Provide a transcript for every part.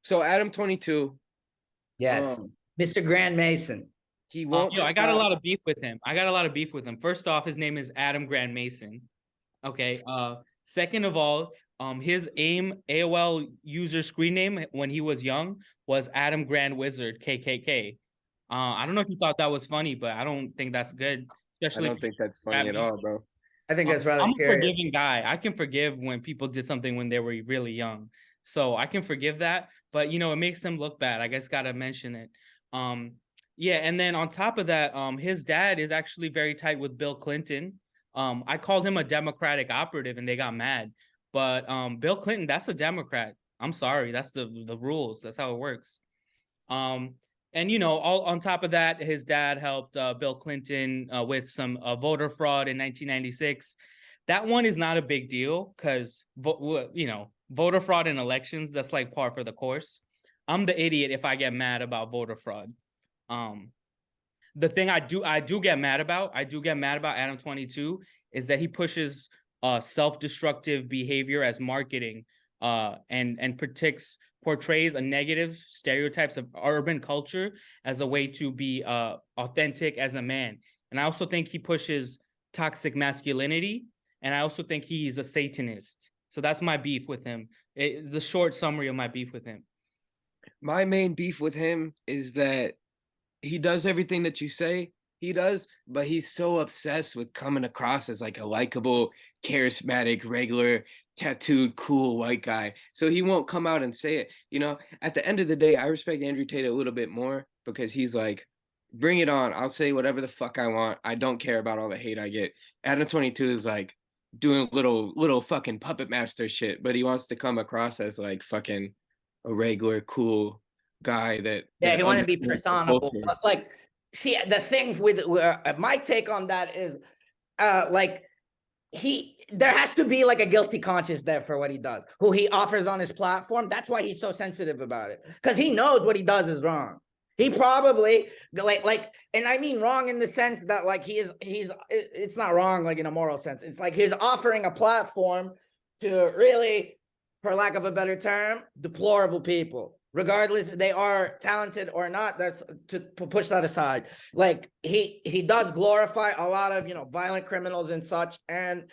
So ADAM22, Yes, um, Mr. Grand Mason. he won't I got a stop. lot of beef with him. First off, his name is Adam Grant Mason. Okay. Second of all, his AOL user screen name when he was young was Adam Grand Wizard KKK. I don't know if you thought that was funny, but I don't think that's good, I especially if don't think that's you funny at all, bro. I think that's rather I'm a curious. forgiving guy. I can forgive when people did something when they were really young. So I can forgive that, but it makes them look bad. I guess gotta mention it. Um, yeah, and then on top of that, his dad is actually very tight with Bill Clinton. I called him a Democratic operative and they got mad. But Bill Clinton, that's a Democrat. I'm sorry, that's the rules. That's how it works. Um, and all on top of that, his dad helped Bill Clinton with some voter fraud in 1996. That one is not a big deal because voter fraud in elections, that's like par for the course. I'm the idiot if I get mad about voter fraud. Um, the thing I do get mad about, ADAM22 is that he pushes self-destructive behavior as marketing and portrays a negative stereotypes of urban culture as a way to be authentic as a man. And I also think he pushes toxic masculinity, and I also think he's a Satanist. So that's my beef with him. The short summary of my beef with him. My main beef with him is that he does everything that you say he does, but he's so obsessed with coming across as like a likable, charismatic, regular, tattooed, cool white guy. So he won't come out and say it. At the end of the day, I respect Andrew Tate a little bit more because he's like, bring it on. I'll say whatever the fuck I want. I don't care about all the hate I get. ADAM22 is like doing little fucking puppet master shit, but he wants to come across as like fucking a regular, cool guy Yeah, that he wanted to be understands the personable. culture. But like, see, the thing with my take on that is, like, there has to be like a guilty conscience there for what he does, who he offers on his platform. That's why he's so sensitive about it, because he knows what he does is wrong. He probably like, and I mean wrong in the sense that like it's not wrong like in a moral sense. It's like he's offering a platform to really, for lack of a better term, deplorable people. Regardless they are talented or not, that's to push that aside. Like he does glorify a lot of violent criminals and such, and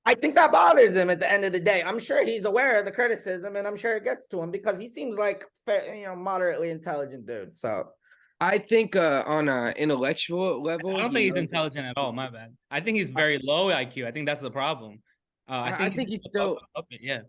I think that bothers him at the end of the day. I'm sure he's aware of the criticism, and I'm sure it gets to him because he seems like moderately intelligent dude. So I think on an intellectual level, I don't he think he's knows it. intelligent at all. My bad. I think he's very low IQ. I think that's the problem. I I think think he's he still. up it. Yeah.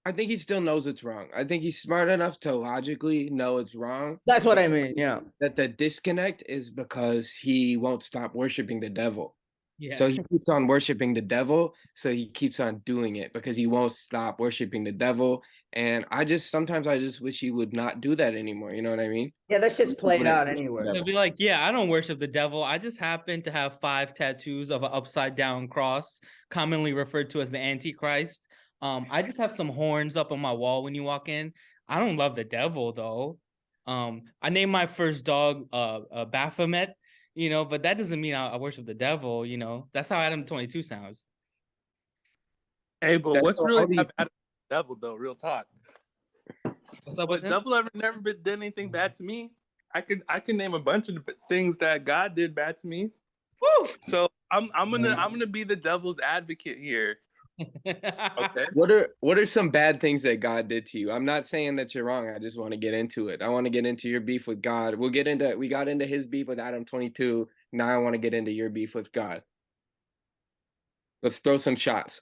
I think he still knows it's wrong. I think he's smart enough to logically know it's wrong. that's what I mean. Yeah. That the disconnect is because he won't stop worshiping the devil. Yeah. So he keeps on worshiping the devil. So he keeps on doing it because he won't stop worshiping the devil. And sometimes I just wish he would not do that anymore. You know what I mean? Yeah, that shit's played Wouldn't out worship the anyway. He'll devil. be like, yeah, I don't worship the devil. I just happen to have 5 tattoos of an upside down cross, commonly referred to as the Antichrist. I just have some horns up on my wall when you walk in. I don't love the devil though. I named my first dog Baphomet, but that doesn't mean I worship the devil, That's how ADAM22 sounds. Hey, but That's what's all really I bad about the devil though? Real talk. What's up But with him? devil ever never did anything bad to me. I could name a bunch of things that God did bad to me. Woo! So I'm gonna be the devil's advocate here. Okay. What are some bad things that God did to you? I'm not saying that you're wrong. I just want to get into it. I want to get into your beef with God. We got into his beef with ADAM22. Now I want to get into your beef with God. Let's throw some shots.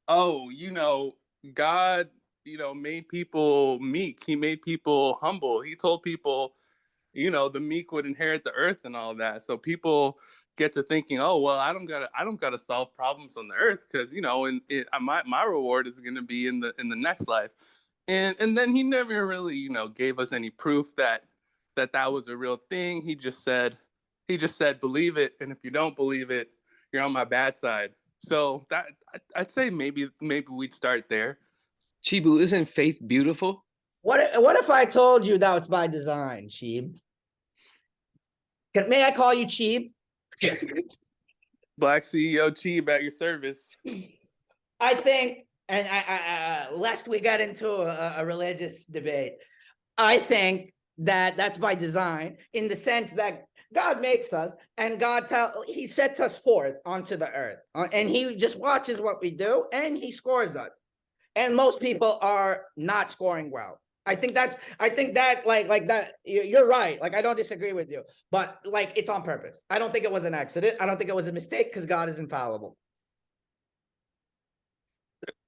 Oh, God, made people meek. He made people humble. He told people, the meek would inherit the earth and all that. So people get to thinking, oh well, I don't gotta solve problems on the earth because my reward is gonna be in the next life. And then he never really gave us any proof that was a real thing. He just said believe it, and if you don't believe it, you're on my bad side. So that I'd say maybe we'd start there. Chibu, isn't faith beautiful? What if I told you that was by design, Cheeb? May I call you Cheeb? Black CEO Cheeb at your service. I think and lest we get into a religious debate, I think that that's by design, in the sense that God makes us, and he sets us forth onto the earth, and he just watches what we do, and he scores us. And most people are not scoring well. I think that like that, you're right. Like, I don't disagree with you, but like, it's on purpose. I don't think it was an accident. I don't think it was a mistake, because God is infallible.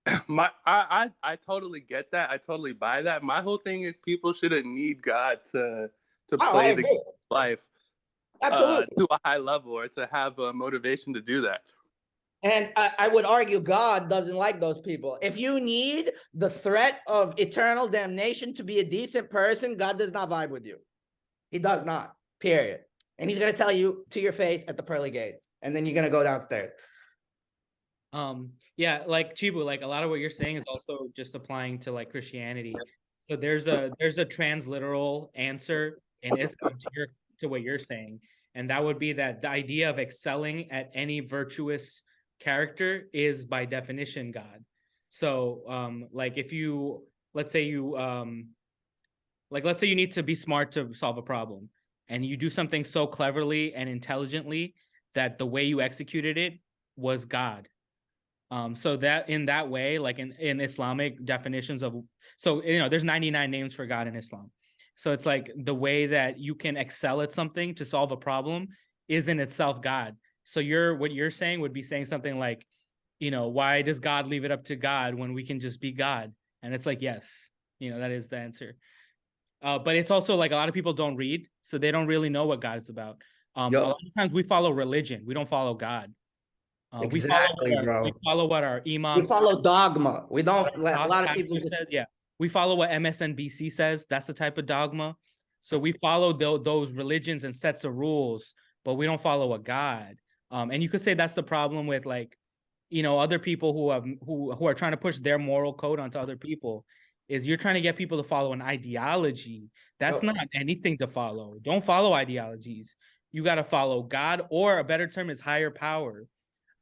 I totally get that. I totally buy that. My whole thing is people shouldn't need God to I play the agree. life Absolutely. to a high level, or to have a motivation to do that. And I would argue God doesn't like those people. If you need the threat of eternal damnation to be a decent person, God does not vibe with you. He does not, period. And he's going to tell you to your face at the pearly gates, and then you're going to go downstairs. Yeah, like Chibu, like a lot of what you're saying is also just applying to like Christianity. So there's a transliteral answer in Islam to what you're saying, and that would be that the idea of excelling at any virtuous character is by definition God. So like if you, let's say you let's say you need to be smart to solve a problem, and you do something so cleverly and intelligently that the way you executed it was God. So that in that way, like in Islamic definitions of, so, there's 99 names for God in Islam. So it's like the way that you can excel at something to solve a problem is in itself God. So what you're saying would be saying something like, why does God leave it up to God when we can just be God? And it's like, yes, that is the answer. But it's also like a lot of people don't read, so they don't really know what God is about. A lot of times we follow religion, we don't follow God. Exactly, bro. We follow what our imam We follow dogma. We don't let a lot of people just says. Yeah, we follow what MSNBC says. That's the type of dogma. So we follow those religions and sets of rules, but we don't follow a God. And you could say that's the problem with, like, other people who are trying to push their moral code onto other people. Is you're trying to get people to follow an ideology. That's not anything to follow. Don't follow ideologies. You got to follow God, or a better term is higher power.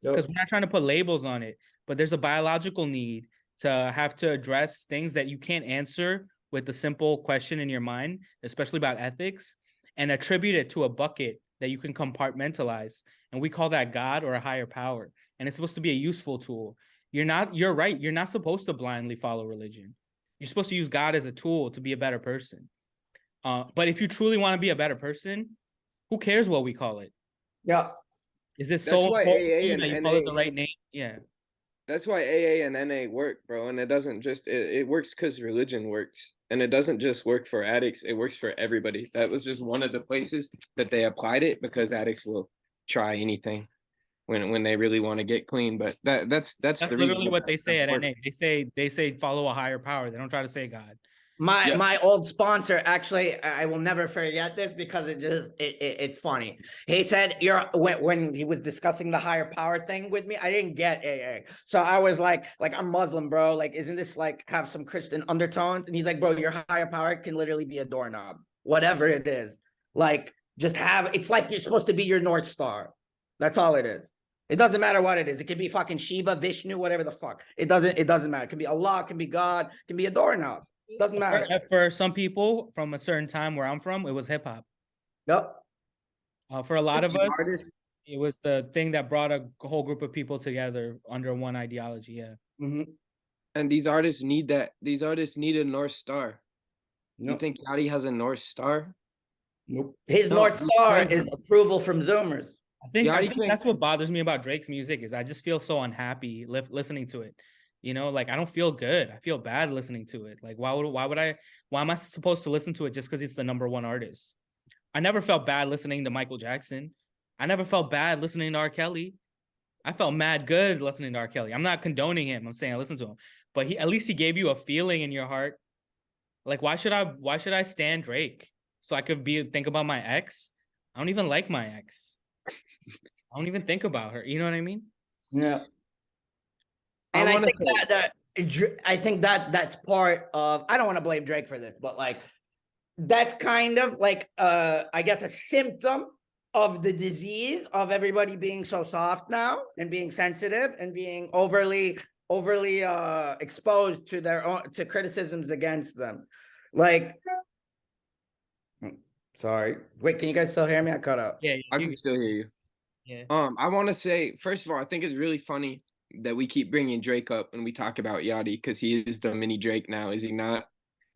Because we're not trying to put labels on it, but there's a biological need to have to address things that you can't answer with a simple question in your mind, especially about ethics, and attribute it to a bucket that you can compartmentalize. And we call that God or a higher power. And it's supposed to be a useful tool. You're right. You're not supposed to blindly follow religion. You're supposed to use God as a tool to be a better person. But if you truly want to be a better person, who cares what we call it? Yeah. Is this That's so why important to AA you and that you NA call it the right name? Yeah. That's why AA and NA work, bro. And it doesn't just it works because religion works. And it doesn't just work for addicts, it works for everybody. That was just one of the places that they applied it, because addicts will try anything when they really want to get clean. But that's the reason literally what they that say stuff at works. NA. They say follow a higher power. They don't try to say God. My old sponsor, actually, I will never forget this, because it's funny. He said, when he was discussing the higher power thing with me, I didn't get AA. So I was like, I'm Muslim, bro. Like, isn't this like have some Christian undertones? And he's like, bro, your higher power can literally be a doorknob, whatever it is. Like, it's like you're supposed to be your North Star. That's all it is. It doesn't matter what it is. It could be fucking Shiva, Vishnu, whatever the fuck. It doesn't matter. It can be Allah, it can be God, it can be a doorknob. Doesn't matter. For some people from a certain time where I'm from, it was hip hop. Yep. For a lot of us, artists, it was the thing that brought a whole group of people together under one ideology. Yeah. Mm-hmm. and these artists need that. These artists need a North Star. You think Yachty has a North Star? Nope. His No, North Star is approval from Zoomers. I think that's what bothers me about Drake's music, is I just feel so unhappy listening to it. Like, I don't feel good. I feel bad listening to it. Like, why am I supposed to listen to it just because it's the #1 artist? I never felt bad listening to Michael Jackson. I never felt bad listening to R. Kelly. I felt mad good listening to R. Kelly. I'm not condoning him. I'm saying I listen to him, but at least he gave you a feeling in your heart. Like, why should I stan Drake? So I could think about my ex? I don't even like my ex. I don't even think about her. You know what I mean? Yeah. And I think that's part of, I don't want to blame Drake for this, but like, that's kind of like, I guess, a symptom of the disease of everybody being so soft now, and being sensitive, and being overly overly exposed to their own to criticisms against them. Like, sorry, wait, can you guys still hear me? I cut out. Yeah, I can still hear you. yeah. I want to say, first of all, I think it's really funny that we keep bringing Drake up when we talk about Yachty, because he is the mini Drake now, is he not?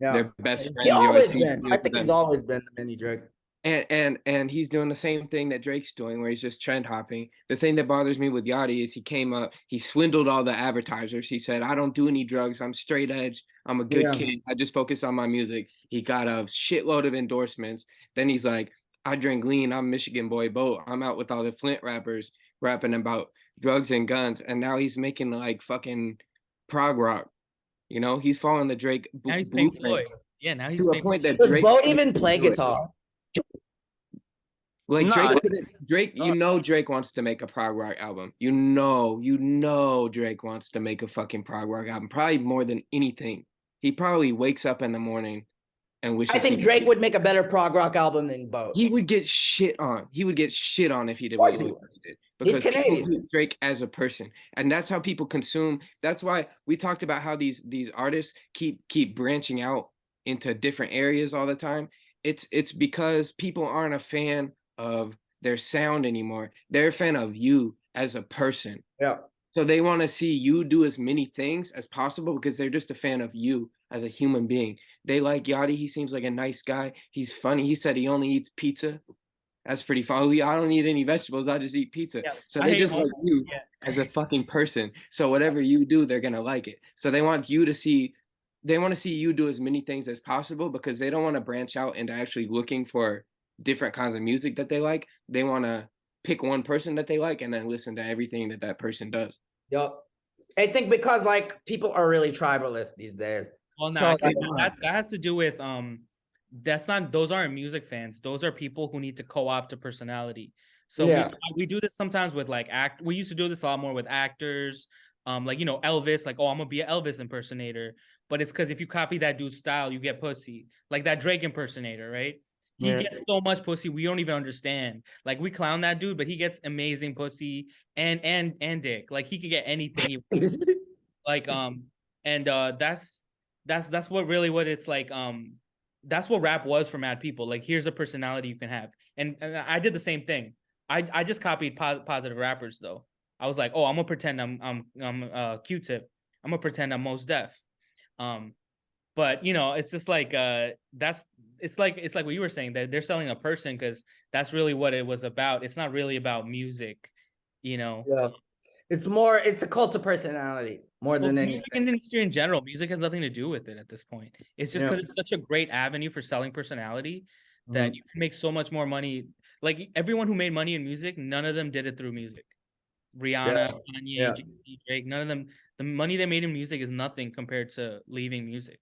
Yeah, They're best He he friends. You always always see been. I videos of think he's them. always been the mini Drake. And he's doing the same thing that Drake's doing, where he's just trend hopping. The thing that bothers me with Yachty is he came up, he swindled all the advertisers. He said, "I don't do any drugs. I'm straight edge. I'm a good Yeah. kid. I just focus on my music." He got a shitload of endorsements. Then he's like, "I drink lean. I'm Michigan boy boat. I'm out with all the Flint rappers rapping about drugs and guns." And now he's making like fucking prog rock. You know, he's following the Drake Now he's Pink blueprint Floyd. Yeah, now he's to a Pink point that Does Drake Bo couldn't even play do it. guitar? Like Nah, Drake, you know Drake wants to make a prog rock album. You know Drake wants to make a fucking prog rock album. Probably more than anything. He probably wakes up in the morning and wishes I think Drake would make a better prog rock album than Bo. he would get shit on. He would get shit on if he did Of what course he he would. did. He's Because people Canadian. hate Drake as a person. And that's how people consume. That's why we talked about how these artists keep branching out into different areas all the time. It's because people aren't a fan of their sound anymore. They're a fan of you as a person. Yeah. So they want to see you do as many things as possible because they're just a fan of you as a human being. They like Yachty. He seems like a nice guy. He's funny. He said he only eats pizza. That's pretty funny. I don't eat any vegetables. I just eat pizza. Yeah, So I they hate just like you Yeah. as a fucking person. So whatever you do, they're gonna like it. So they want you to see. They want to see you do as many things as possible because they don't want to branch out into actually looking for different kinds of music that they like. They want to pick one person that they like and then listen to everything that that person does. Yep. I think because like people are really tribalist these days. Well, no, So, I think like, that has to do with that's not those aren't music fans. Those are people who need to co-opt a personality. So Yeah. we do this sometimes with like we used to do this a lot more with actors. Like Elvis, like, oh, I'm gonna be an Elvis impersonator. But it's because if you copy that dude's style, you get pussy. Like that Drake impersonator, right? He Yeah. gets so much pussy we don't even understand. Like we clown that dude, but he gets amazing pussy and dick. Like he could get anything he like and that's what really what it's like. That's what rap was for mad people. Like here's a personality you can have. And I did the same thing. I just copied positive rappers though. I was like, oh, I'm gonna pretend I'm Q-Tip. I'm gonna pretend I'm Mos Def. But it's just like it's like what you were saying, that they're selling a person because that's really what it was about. It's not really about music, Yeah. It's a cult of personality more than anything. Music industry in general, music has nothing to do with it at this point. It's just because it's such a great avenue for selling personality that you can make so much more money. Like everyone who made money in music, none of them did it through music. Rihanna, Kanye, Jay-Z, Drake, none of them. The money they made in music is nothing compared to leaving music.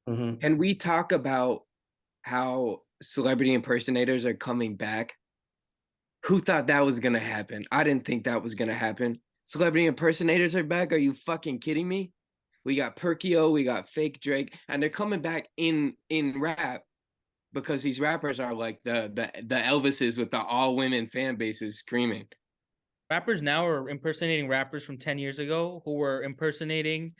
And we talk about how celebrity impersonators are coming back. Who thought that was gonna happen? I didn't think that was gonna happen. Celebrity impersonators are back. Are you fucking kidding me? We got Perkio, we got fake Drake, and they're coming back in rap because these rappers are like the Elvises with the all women fan bases screaming. Rappers now are impersonating rappers from 10 years ago who were impersonating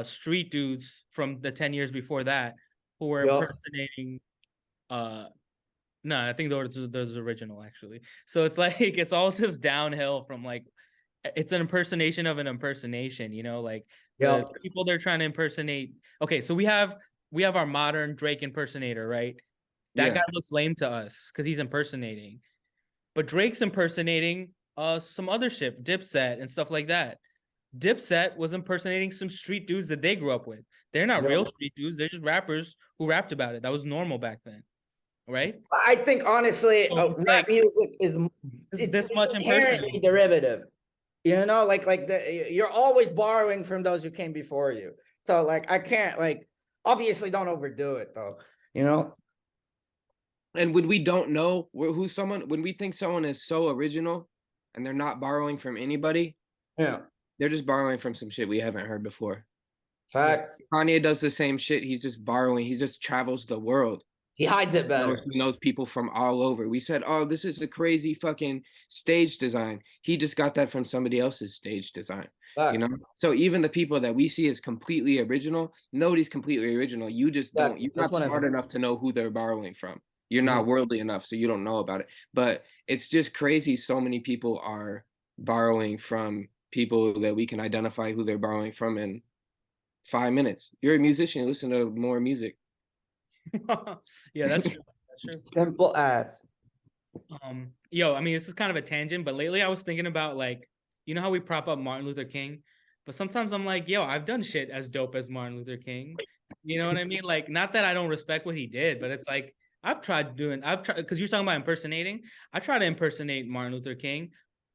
street dudes from the 10 years before that who were impersonating no, I think those original actually. So it's like it's all just downhill from like it's an impersonation of an impersonation, like the people they're trying to impersonate. Okay, so we have our modern Drake impersonator, right? That guy looks lame to us because he's impersonating. But Drake's impersonating some other shit, Dipset and stuff like that. Dipset was impersonating some street dudes that they grew up with. They're not real street dudes. They're just rappers who rapped about it. That was normal back then, right? I think honestly, rap music is this much inherently derivative. You're always borrowing from those who came before you. So like I can't obviously don't overdo it though. And when we don't know when we think someone is so original and they're not borrowing from anybody, they're just borrowing from some shit we haven't heard before. Facts. Kanye does the same shit. He's just borrowing. He just travels the world. He hides it better. He knows people from all over. We said, oh, this is a crazy fucking stage design. He just got that from somebody else's stage design. you know? So even the people that we see as completely original, nobody's completely original. You just don't, you're That's not what I smart mean. enough to know who they're borrowing from. You're not Mhm. worldly enough, so you don't know about it. But it's just crazy. So many people are borrowing from people that we can identify who they're borrowing from in 5 minutes. You're a musician, listen to more music. Yeah, that's true. That's true. Simple as. Yo, I mean, this is kind of a tangent, but lately I was thinking about like, you know how we prop up Martin Luther King, but sometimes I'm like, yo, I've done shit as dope as Martin Luther King. You know what I mean? Like, not that I don't respect what he did, but it's like I've tried because you're talking about impersonating. I try to impersonate Martin Luther King.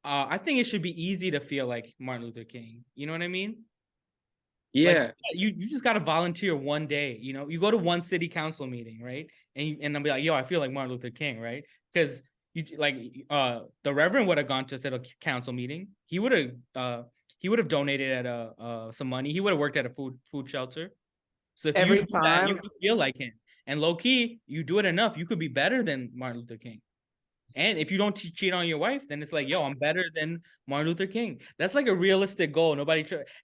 I think it should be easy to feel like Martin Luther King. You know what I mean? Like Yeah. you just gotta volunteer one day. You know, you go to one city council meeting, right? And I'll be like, yo, I feel like Martin Luther King, right? Because you like the Reverend would have gone to a council meeting. He would have donated at some money. He would have worked at a food shelter. So if you Every do that, you time. could feel like him. And low key, you do it enough, you could be better than Martin Luther King. And if you don't cheat on your wife, then it's like, yo, I'm better than Martin Luther King. That's like a realistic goal.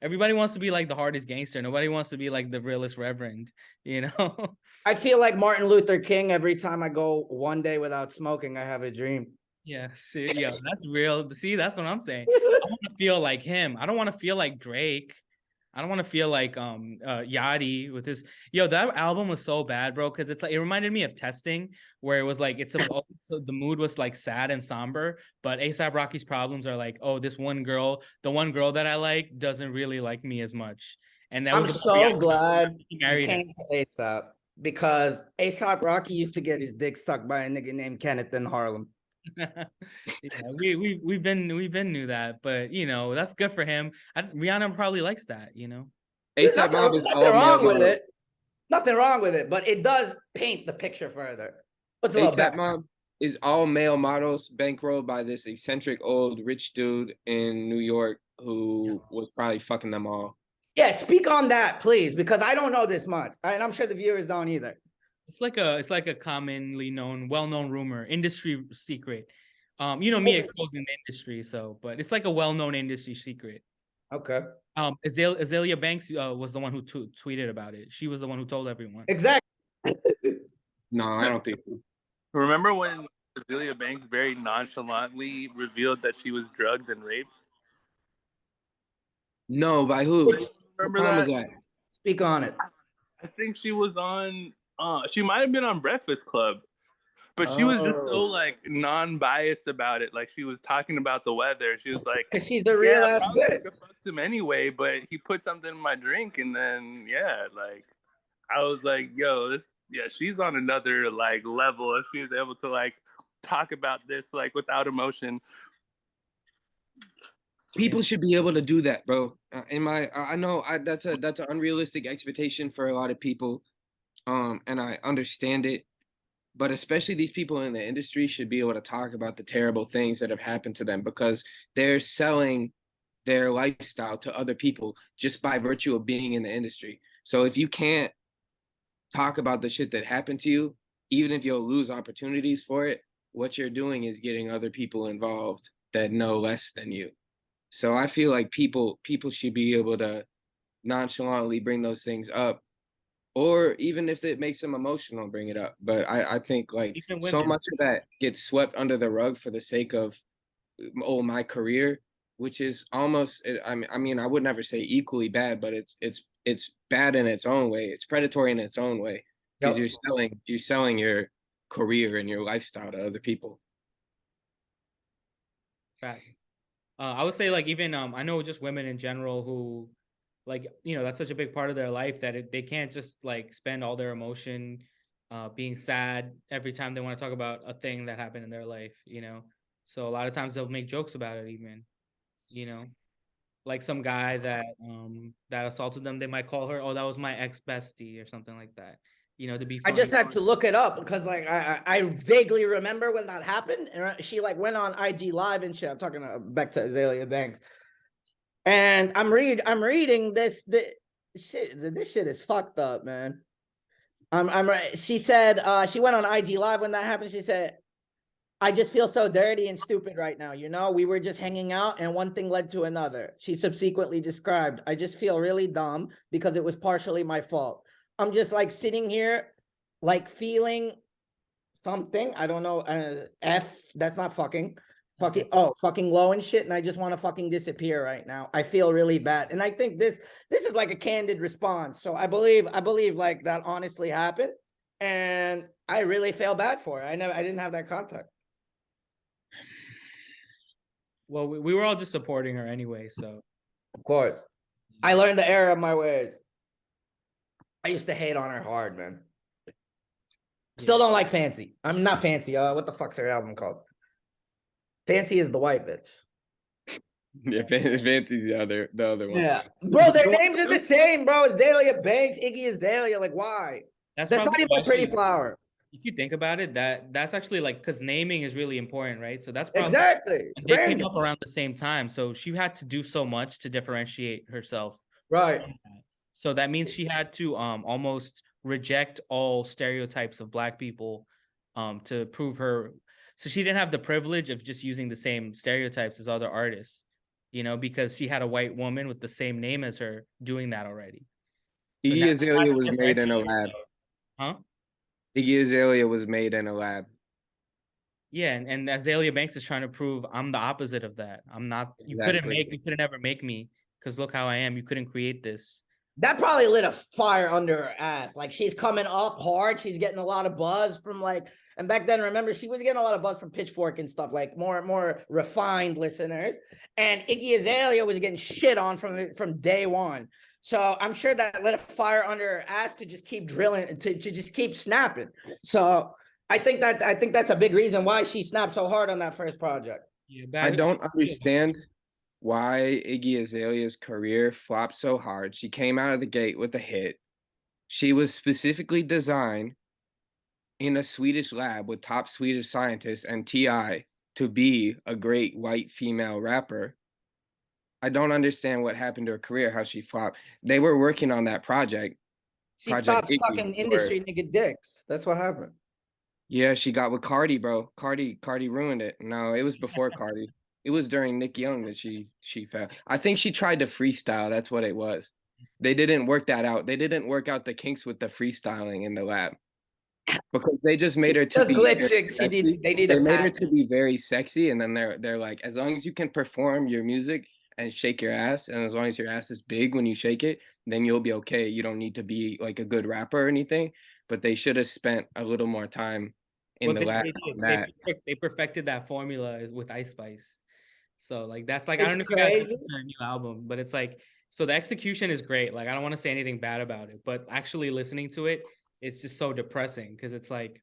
Everybody wants to be like the hardest gangster. Nobody wants to be like the realest reverend, you know? I feel like Martin Luther King every time I go one day without smoking. I have a dream. Yeah, that's real. See, that's what I'm saying. I want to feel like him. I don't want to feel like Drake. I don't want to feel like Yachty with his that album was so bad, bro, because it's like it reminded me of Testing, where it was like so the mood was like sad and somber, but ASAP Rocky's problems are like, oh, the one girl that I like doesn't really like me as much. And that I'm was about so glad he you married her. came to ASAP because ASAP Rocky used to get his dick sucked by a nigga named Kenneth in Harlem. Yeah, we've been knew that, but that's good for him. Rihanna probably likes that, There's ASAP Mob is nothing all male wrong with models. it. Nothing wrong with it, but it does paint the picture further. What's a little ASAP better? Mob is all male models bankrolled by this eccentric old rich dude in New York who was probably fucking them all. Yeah, speak on that, please, because I don't know this much, and I'm sure the viewers don't either. It's like a commonly known, well-known rumor, industry secret. Me exposing the industry, but it's like a well-known industry secret. Okay. Azalea Banks was the one who tweeted about it. She was the one who told everyone. Exactly. No, I don't think so. Remember when Azealia Banks very nonchalantly revealed that she was drugged and raped? No, by who? What Remember time was that? that? Speak on it. I think she was on. She might have been on Breakfast Club, but she was just so Oh, like non-biased about it. Like she was talking about the weather. She was like, because she's the real "Yeah, ass probably bitch. could have fucked him anyway, but he put something in my drink, and then yeah, like I was like, yo, she's on another like level. If she was able to like talk about this like without emotion." People should be able to do that, bro. I know that's an unrealistic expectation for a lot of people, and I understand it. But especially these people in the industry should be able to talk about the terrible things that have happened to them because they're selling their lifestyle to other people just by virtue of being in the industry. So if you can't talk about the shit that happened to you, even if you'll lose opportunities for it, what you're doing is getting other people involved that know less than you. So I feel like people should be able to nonchalantly bring those things up, or even if it makes them emotional, bring it up. But I think like Even so women. much of that gets swept under the rug for the sake of my career, which is almost I mean I would never say equally bad, but it's bad in its own way. It's predatory in its own way because Yep. you're selling your career and your lifestyle to other people. Facts. I would say like even I know just women in general who like that's such a big part of their life that they can't just like spend all their emotion being sad every time they want to talk about a thing that happened in their life. So a lot of times they'll make jokes about it even you know like some guy that assaulted them, they might call her, oh, that was my ex bestie or something like that, to be I funny. just had to look it up because like I vaguely remember when that happened, and she like went on IG Live and shit. I'm talking back to Azalea Banks, and I'm reading this shit. This shit is fucked up, man. She said she went on IG Live when that happened. She said, I just feel so dirty and stupid right now. You know, we were just hanging out and one thing led to another. She subsequently described, I just feel really dumb because it was partially my fault. I'm just like sitting here, like feeling something. I don't know. That's not fucking. Fucking fucking low and shit. And I just want to fucking disappear right now. I feel really bad. And I think this is like a candid response. So I believe like that honestly happened. And I really feel bad for it. I didn't have that contact. Well, we were all just supporting her anyway, so. Of course. I learned the error of my ways. I used to hate on her hard, man. Still don't like Fancy. I'm not Fancy. What the fuck's her album called? Fancy is the white bitch. Yeah, Fancy's the other one. Yeah. Bro, their names are the same, bro. Azalea Banks, Iggy Azalea. Like, why? That's not even a pretty flower. If you think about it, that's actually like, because naming is really important, right? So that's probably exactly. They came up around the same time, so she had to do so much to differentiate herself. Right. So that means she had to almost reject all stereotypes of Black people to prove her. So she didn't have the privilege of just using the same stereotypes as other artists, you know, because she had a white woman with the same name as her doing that already. So Iggy Azalea was made in a lab. Huh? Iggy Azalea was made in a lab. Yeah, and Azalea Banks is trying to prove I'm the opposite of that. I'm not. Exactly. You couldn't ever make me, because look how I am. You couldn't create this. That probably lit a fire under her ass. Like, she's coming up hard. She's getting a lot of buzz from like, and back then, remember, she was getting a lot of buzz from Pitchfork and stuff, like more refined listeners. And Iggy Azalea was getting shit on from day one. So I'm sure that lit a fire under her ass to just keep drilling, to just keep snapping. So I think that's a big reason why she snapped so hard on that first project. Yeah, I don't understand why Iggy Azalea's career flopped so hard. She came out of the gate with a hit. She was specifically designed in a Swedish lab with top Swedish scientists and T.I. to be a great white female rapper. I don't understand what happened to her career, how she flopped. They were working on that project. She stopped sucking industry nigga dicks. That's what happened. Yeah, she got with Cardi, bro. Cardi ruined it. No, it was before Cardi. It was during Nick Young that she fell. I think she tried to freestyle. That's what it was. They didn't work that out. They didn't work out the kinks with the freestyling in the lab, because they just made her to be glitching. They made her to be very sexy, and then they're like, as long as you can perform your music and shake your ass, and as long as your ass is big when you shake it, then you'll be okay. You don't need to be like a good rapper or anything. But they should have spent a little more time in the lab on that. They perfected that formula with Ice Spice. So like that's like, it's I don't know if you guys listen to their new album, but it's like, so the execution is great. Like I don't want to say anything bad about it, but actually listening to it, it's just so depressing, because it's like,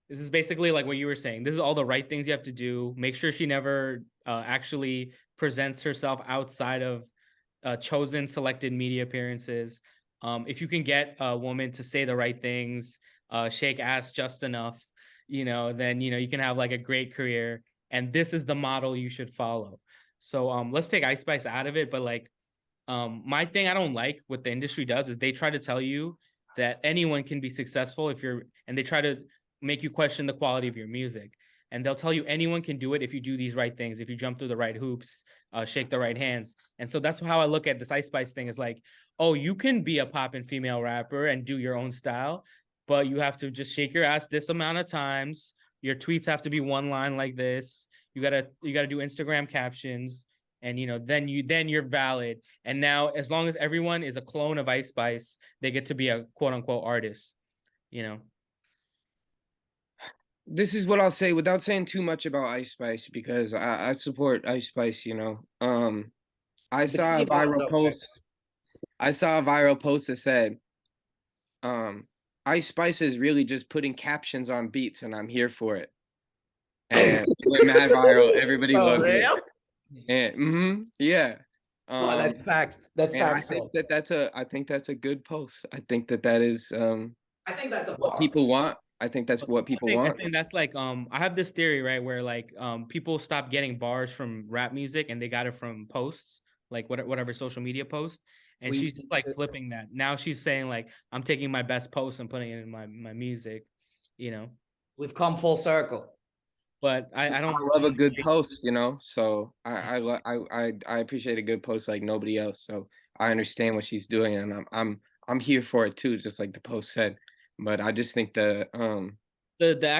this is basically like what you were saying. This is all the right things you have to do. Make sure she never actually presents herself outside of chosen selected media appearances. If you can get a woman to say the right things, shake ass just enough, you know, then, you know, you can have like a great career. And this is the model you should follow. So let's take Ice Spice out of it. But like, my thing I don't like what the industry does is they try to tell you that anyone can be successful and they try to make you question the quality of your music. And they'll tell you anyone can do it if you do these right things, if you jump through the right hoops, shake the right hands. And so that's how I look at this Ice Spice thing, is like, oh, you can be a poppin' female rapper and do your own style, but you have to just shake your ass this amount of times. Your tweets have to be one line like this. You gotta do Instagram captions, and you know, then you're valid. And now, as long as everyone is a clone of Ice Spice, they get to be a quote unquote artist, you know. This is what I'll say without saying too much about Ice Spice, because I support Ice Spice, you know. I saw a viral post. I saw a viral post that said, Ice Spice is really just putting captions on beats, and I'm here for it. And it went mad viral. Everybody loved it. And yeah. Well, that's facts. That's facts. I think that's a good post. I think that is I think that's what people want. I think that's what people want. I think that's like I have this theory, right, where like people stop getting bars from rap music and they got it from posts, like whatever social media post. And she's just like flipping that. Now she's saying like, I'm taking my best post and putting it in my music, you know. We've come full circle. but I don't I love a good post, you know. So I appreciate a good post like nobody else. So I understand what she's doing, and I'm here for it too, just like the post said. But I just think the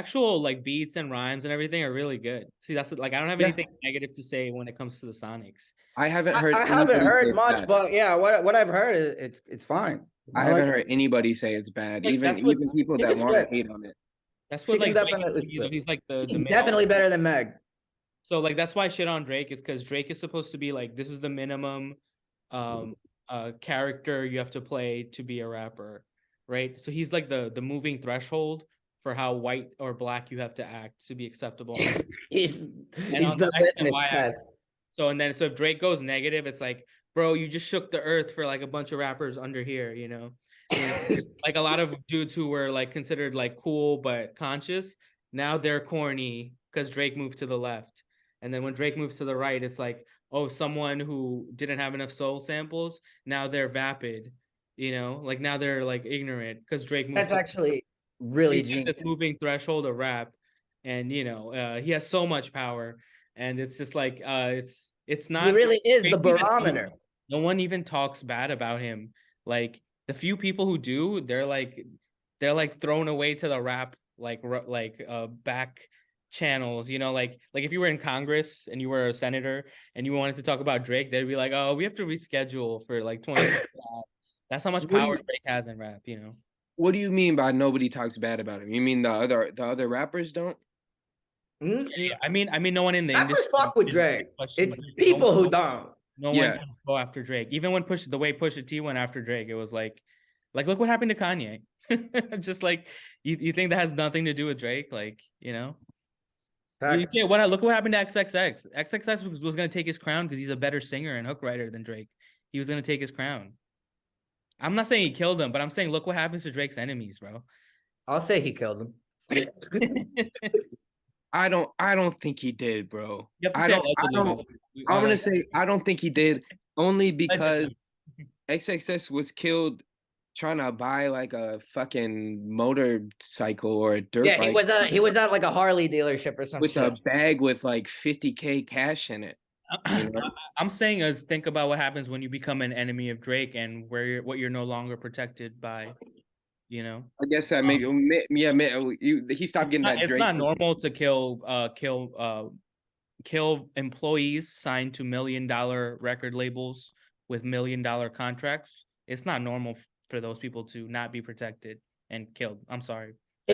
actual like beats and rhymes and everything are really good. See, that's like I don't have yeah, anything negative to say when it comes to the Sonics. I haven't heard I haven't anybody say heard it's much, bad. but yeah, what I've heard is it's fine. I I like haven't it. heard anybody say it's bad. Like Even that's what even people She can that want to spit. hate on it. that's She what can like Drake is definitely to me though. spit. He's like the She's male. definitely better than Meg. So like that's why I shit on Drake is because Drake is supposed to be like this is the minimum character you have to play to be a rapper, right? So he's like the moving threshold for how white or black you have to act to be acceptable. He's And he's on the the X and litmus Y axis. test. So and then so if Drake goes negative, it's like, bro, you just shook the earth for like a bunch of rappers under here, you know? Like a lot of dudes who were like considered like cool but conscious, now they're corny because Drake moved to the left. And then when Drake moves to the right, it's like, oh, someone who didn't have enough soul samples, now they're vapid, you know, like now they're like ignorant because Drake moved That's to actually really he's at genius. this moving threshold of rap, and you know, he has so much power, and it's just like it's He not really is the crazy that barometer. no one even talks bad about him. Like the few people who do, they're like thrown away to the rap back channels, you know, like if you were in Congress and you were a senator and you wanted to talk about Drake, they'd be like, oh, we have to reschedule for like 20. That's how much What do power you Drake has in rap, you know. What do you mean by nobody talks bad about him? You mean the other rappers don't? Mm, Yeah, I mean, no one in the Rappers industry fuck with is Drake. questioning It's Drake. people who don't. No one Yeah. can go after Drake. Even when the way Pusha T went after Drake, it was like look what happened to Kanye. Just like you think that has nothing to do with Drake, like you know. You Fact. can't, look what happened to XXX. XXX was gonna take his crown because he's a better singer and hook writer than Drake. He was gonna take his crown. I'm not saying he killed him, but I'm saying look what happens to Drake's enemies, bro. I'll say he killed him. I don't think he did, bro. You have to I say don't I allegedly, don't man. I'm gonna Like, say I don't think he did only because allegedly. XXS was killed trying to buy like a fucking motorcycle or a dirt Yeah, bike he was at like a Harley dealership or some with a shit. bag with like 50K cash in it. You know? I'm saying is think about what happens when you become an enemy of Drake and what you're no longer protected by, you know. I guess that maybe he stopped getting that It's Drake. not normal to kill employees signed to $1 million record labels with $1 million contracts. It's not normal for those people to not be protected and killed. I'm sorry.